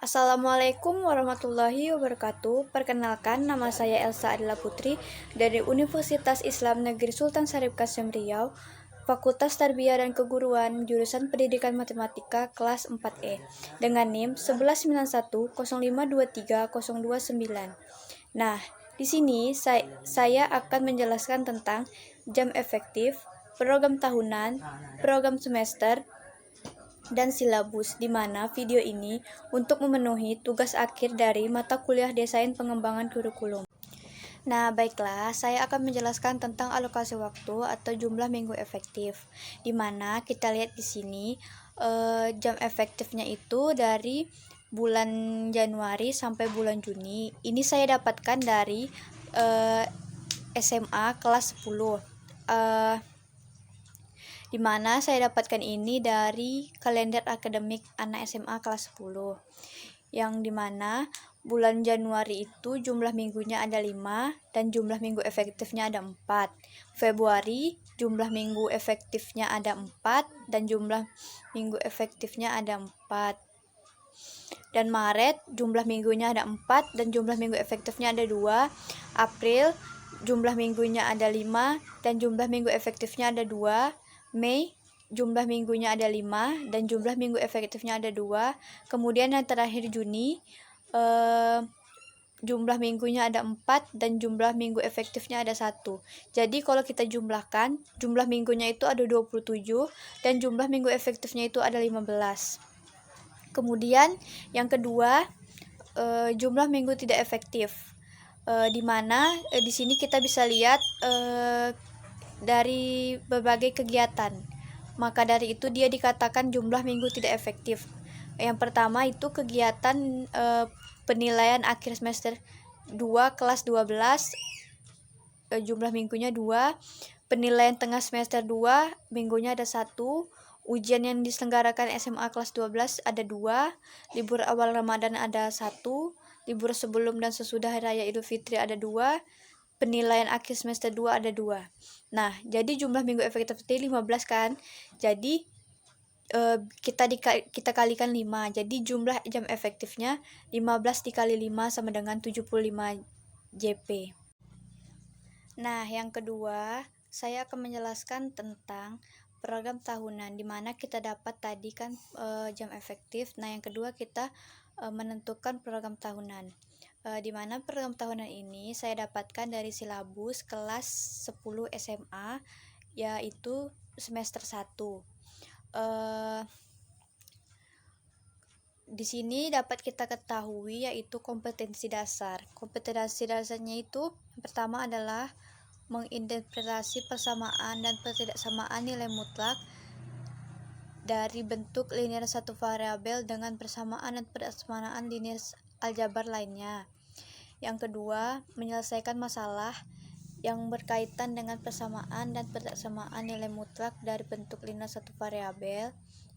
Assalamualaikum warahmatullahi wabarakatuh. Perkenalkan, nama saya Elsa Adela Putri dari Universitas Islam Negeri Sultan Syarif Kasim Riau, Fakultas Tarbiyah dan Keguruan, jurusan Pendidikan Matematika kelas 4E dengan NIM 119105230029. Nah, di sini saya akan menjelaskan tentang jam efektif, program tahunan, program semester, dan silabus, di mana video ini untuk memenuhi tugas akhir dari mata kuliah Desain Pengembangan Kurikulum. Nah, baiklah, saya akan menjelaskan tentang alokasi waktu atau jumlah minggu efektif, di mana kita lihat di sini jam efektifnya itu dari bulan Januari sampai bulan Juni. Ini saya dapatkan dari SMA kelas 10. Di mana saya dapatkan ini dari kalender akademik anak SMA kelas 10. Yang dimana bulan Januari itu jumlah minggunya ada 5 dan jumlah minggu efektifnya ada 4. Februari jumlah minggu efektifnya ada 4 dan jumlah minggu efektifnya ada 4. Dan Maret jumlah minggunya ada 4 dan jumlah minggu efektifnya ada 2. April jumlah minggunya ada 5 dan jumlah minggu efektifnya ada 2. Mei jumlah minggunya ada 5 dan jumlah minggu efektifnya ada 2. Kemudian yang terakhir Juni jumlah minggunya ada 4 dan jumlah minggu efektifnya ada 1. Jadi kalau kita jumlahkan, jumlah minggunya itu ada 27 dan jumlah minggu efektifnya itu ada 15. Kemudian yang kedua, jumlah minggu tidak efektif, di mana di sini kita bisa lihat dari berbagai kegiatan. Maka dari itu dia dikatakan jumlah minggu tidak efektif. Yang pertama itu kegiatan penilaian akhir semester 2 kelas 12, jumlah minggunya 2. Penilaian tengah semester 2 minggunya ada 1. Ujian yang diselenggarakan SMA kelas 12 ada 2. Libur awal Ramadan ada 1. Libur sebelum dan sesudah Hari Raya Idul Fitri ada 2. Penilaian akhir semester 2 ada 2. Nah, jadi jumlah minggu efektif itu 15 kan. Jadi kita kalikan 5. Jadi jumlah jam efektifnya 15 dikali 5 sama dengan 75 JP. Nah, yang kedua, saya akan menjelaskan tentang program tahunan, di mana kita dapat tadi kan jam efektif. Nah, yang kedua kita menentukan program tahunan. Di mana program tahunan ini saya dapatkan dari silabus kelas 10 SMA, yaitu semester 1. Di sini dapat kita ketahui yaitu kompetensi dasar. Kompetensi dasarnya itu yang pertama adalah menginterpretasi persamaan dan ketidaksamaan nilai mutlak dari bentuk linear satu variabel dengan persamaan dan persamaan linear aljabar lainnya. Yang kedua, menyelesaikan masalah yang berkaitan dengan persamaan dan persamaan nilai mutlak dari bentuk linear satu variabel.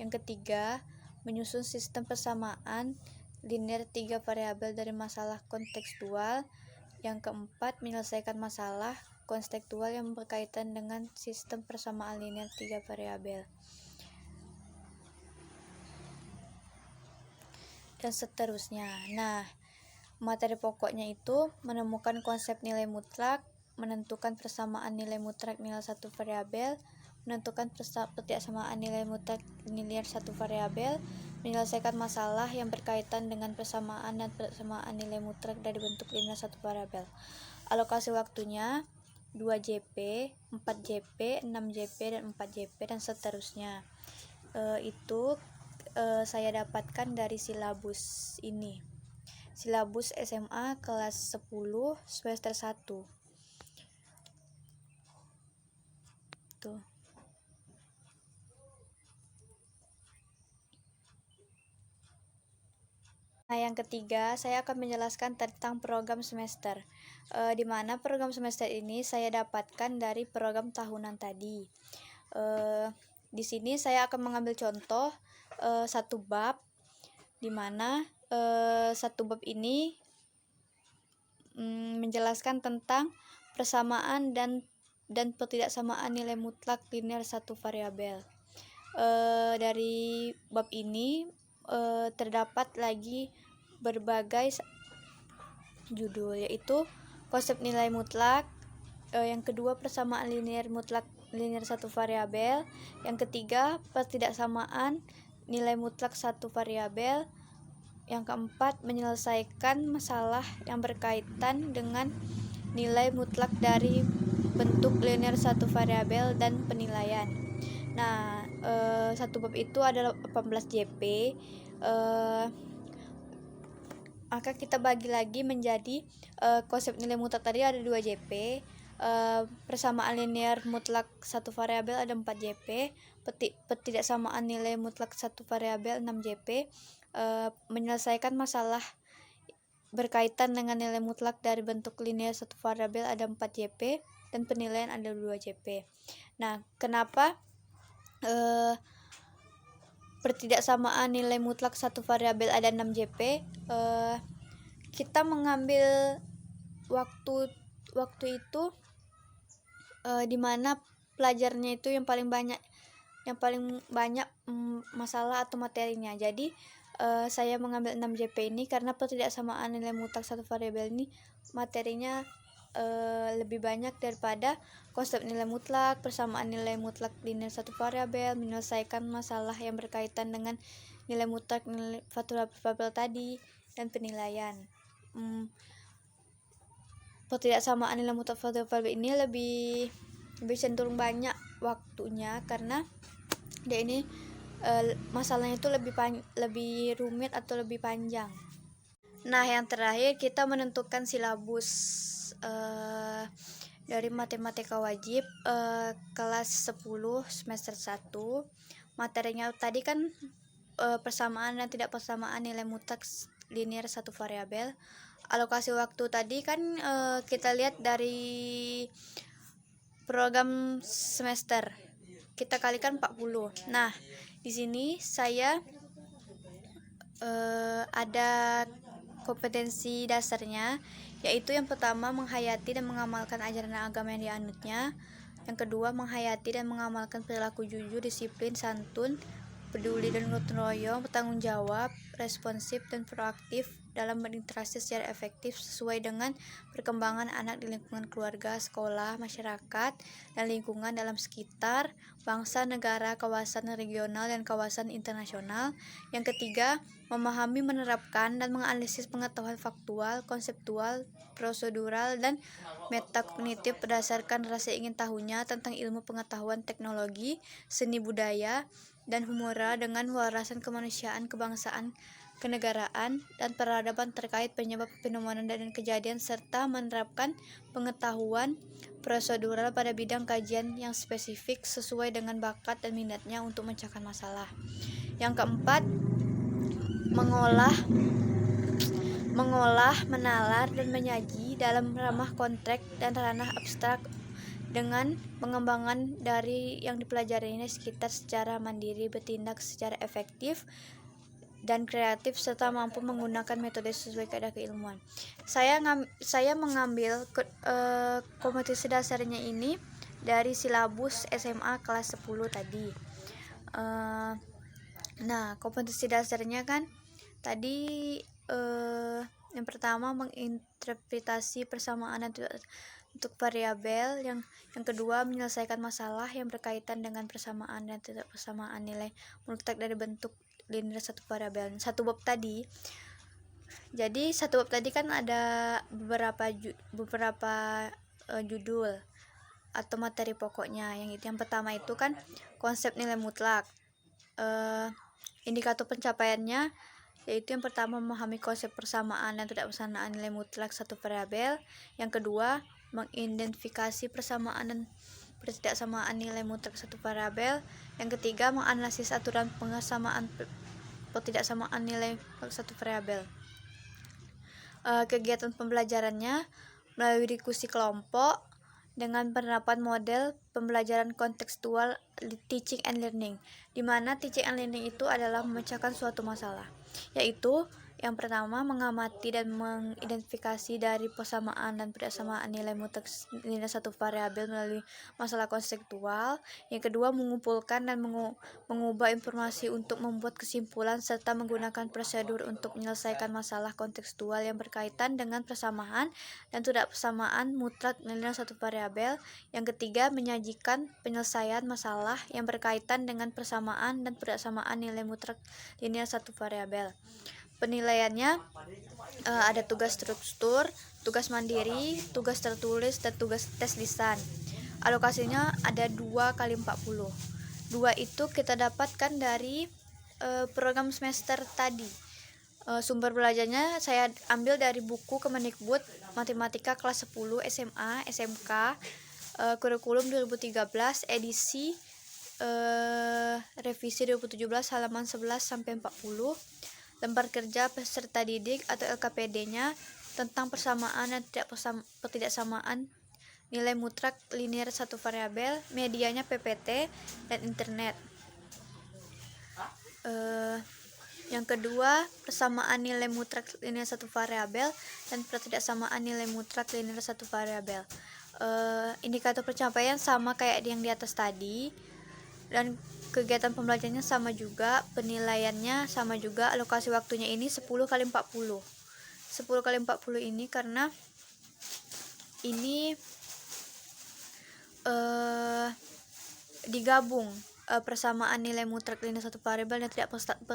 Yang ketiga, menyusun sistem persamaan linear 3 variabel dari masalah kontekstual. Yang keempat, menyelesaikan masalah kontekstual yang berkaitan dengan sistem persamaan linear 3 variabel. Dan seterusnya. Nah, materi pokoknya itu menemukan konsep nilai mutlak, menentukan persamaan nilai mutlak nilai satu variabel, menentukan ketidaksamaan nilai mutlak linear satu variabel, menyelesaikan masalah yang berkaitan dengan persamaan dan persamaan nilai mutlak dari bentuk linear satu variabel. Alokasi waktunya 2 JP, 4 JP, 6 JP, dan 4 JP, dan seterusnya. Itu saya dapatkan dari silabus ini. Silabus SMA kelas 10 semester 1. Tuh. Nah, yang ketiga, saya akan menjelaskan tentang program semester. Di mana program semester ini saya dapatkan dari program tahunan tadi. Di sini saya akan mengambil contoh satu bab, di mana satu bab ini menjelaskan tentang persamaan dan ketidaksamaan nilai mutlak linear satu variabel. Dari bab ini terdapat lagi berbagai judul, yaitu konsep nilai mutlak, yang kedua persamaan linier mutlak linier satu variabel, yang ketiga pertidaksamaan nilai mutlak satu variabel, yang keempat menyelesaikan masalah yang berkaitan dengan nilai mutlak dari bentuk linier satu variabel dan penilaian. Nah, satu bab itu adalah 18 JP. Maka kita bagi lagi menjadi konsep nilai mutlak tadi ada 2 JP, persamaan linear mutlak satu variabel ada 4 JP, pertidaksamaan nilai mutlak satu variabel 6 JP, menyelesaikan masalah berkaitan dengan nilai mutlak dari bentuk linear satu variabel ada 4 JP, dan penilaian ada 2 JP. Nah, kenapa pertidaksamaan nilai mutlak satu variabel ada 6 JP? Kita mengambil waktu itu di mana pelajarnya itu yang paling banyak masalah atau materinya. Jadi saya mengambil 6 JP ini karena pertidaksamaan nilai mutlak satu variabel ini materinya lebih banyak daripada konsep nilai mutlak, persamaan nilai mutlak linear satu variabel, menyelesaikan masalah yang berkaitan dengan nilai mutlak nilai satu variabel tadi, dan penilaian. Pertidaksamaan nilai mutlak satu variabel ini lebih cenderung banyak waktunya karena dia ini masalahnya itu lebih rumit atau lebih panjang. Nah, yang terakhir kita menentukan silabus dari matematika wajib kelas 10 semester 1. Materinya tadi kan persamaan dan tidak persamaan nilai mutlak linear satu variabel. Alokasi waktu tadi kan kita lihat dari program semester, kita kalikan 40. Nah, di sini saya ada kompetensi dasarnya, yaitu yang pertama menghayati dan mengamalkan ajaran agama yang dianutnya, yang kedua menghayati dan mengamalkan perilaku jujur, disiplin, santun, peduli dan gotong royong, bertanggung jawab, responsif dan proaktif dalam berinteraksi secara efektif sesuai dengan perkembangan anak di lingkungan keluarga, sekolah, masyarakat, dan lingkungan dalam sekitar, bangsa, negara, kawasan regional, dan kawasan internasional. Yang ketiga, memahami, menerapkan, dan menganalisis pengetahuan faktual, konseptual, prosedural, dan metakognitif berdasarkan rasa ingin tahunya tentang ilmu pengetahuan, teknologi, seni budaya, dan humora dengan warasan kemanusiaan, kebangsaan, kenegaraan, dan peradaban terkait penyebab fenomena dan kejadian, serta menerapkan pengetahuan prosedural pada bidang kajian yang spesifik sesuai dengan bakat dan minatnya untuk memecahkan masalah. Yang keempat, mengolah, menalar, dan menyaji dalam ranah konteks dan ranah abstrak dengan pengembangan dari yang dipelajarinya sekitar secara mandiri, bertindak secara efektif dan kreatif, serta mampu menggunakan metode sesuai kaidah keilmuan. Saya mengambil kompetensi dasarnya ini dari silabus SMA kelas 10 tadi. Nah, kompetensi dasarnya kan tadi yang pertama menginterpretasi persamaan untuk variabel, yang kedua menyelesaikan masalah yang berkaitan dengan persamaan dan tidak persamaan nilai mutlak dari bentuk linear satu variabel. Satu bab tadi kan ada beberapa judul atau materi pokoknya. Yang pertama itu kan konsep nilai mutlak. Indikator pencapaiannya yaitu yang pertama memahami konsep persamaan dan tidak persamaan nilai mutlak satu variabel. Yang kedua, mengidentifikasi persamaan dan pertidaksamaan nilai mutlak satu variabel. Yang ketiga, menganalisis aturan persamaan pertidaksamaan nilai satu variabel. Kegiatan pembelajarannya melalui diskusi kelompok dengan penerapan model pembelajaran kontekstual teaching and learning, di mana teaching and learning itu adalah memecahkan suatu masalah, yaitu Yang pertama, mengamati dan mengidentifikasi dari persamaan dan persamaan nilai mutlak nilai satu variabel melalui masalah konseptual. Yang kedua, mengumpulkan dan mengubah informasi untuk membuat kesimpulan serta menggunakan prosedur untuk menyelesaikan masalah kontekstual yang berkaitan dengan persamaan dan tidak persamaan mutlak nilai satu variabel. Yang ketiga, menyajikan penyelesaian masalah yang berkaitan dengan persamaan dan persamaan nilai mutlak linear satu variabel. Penilaiannya ada tugas struktur, tugas mandiri, tugas tertulis, dan tugas tes lisan. Alokasinya ada 2 kali 40. 2 itu kita dapatkan dari program semester tadi. Sumber belajarnya saya ambil dari buku Kemendikbud Matematika kelas 10 SMA, SMK, kurikulum 2013 edisi revisi 2017 halaman 11 sampai 40. Lembar kerja peserta didik atau LKPD-nya tentang persamaan dan ketidaksamaan nilai mutlak linear satu variabel, medianya PPT dan internet. Yang kedua, persamaan nilai mutlak linear satu variabel dan ketidaksamaan nilai mutlak linear satu variabel. Indikator pencapaian sama kayak yang di atas tadi, dan kegiatan pembelajarannya sama juga, penilaiannya sama juga. Alokasi waktunya ini 10 kali 40. 10 kali 40 ini karena ini digabung persamaan nilai mutlak linear satu variabel dan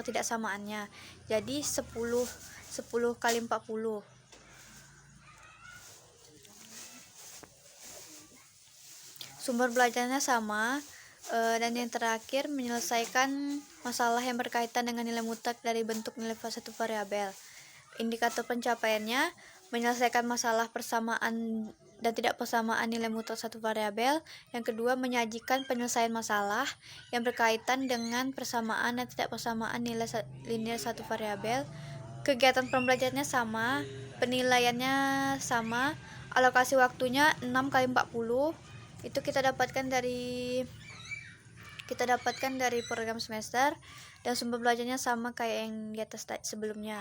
tidak samaannya. Jadi 10 kali 40. Sumber belajarnya sama. Dan yang terakhir, menyelesaikan masalah yang berkaitan dengan nilai mutlak dari bentuk nilai satu variabel. Indikator pencapaiannya menyelesaikan masalah persamaan dan tidak persamaan nilai mutlak satu variabel. Yang kedua, menyajikan penyelesaian masalah yang berkaitan dengan persamaan dan tidak persamaan nilai linear satu variabel. Kegiatan pembelajarannya sama, penilaiannya sama, alokasi waktunya 6 kali 40. Itu kita dapatkan dari program semester, dan sumber belajarnya sama kayak yang di atas sebelumnya.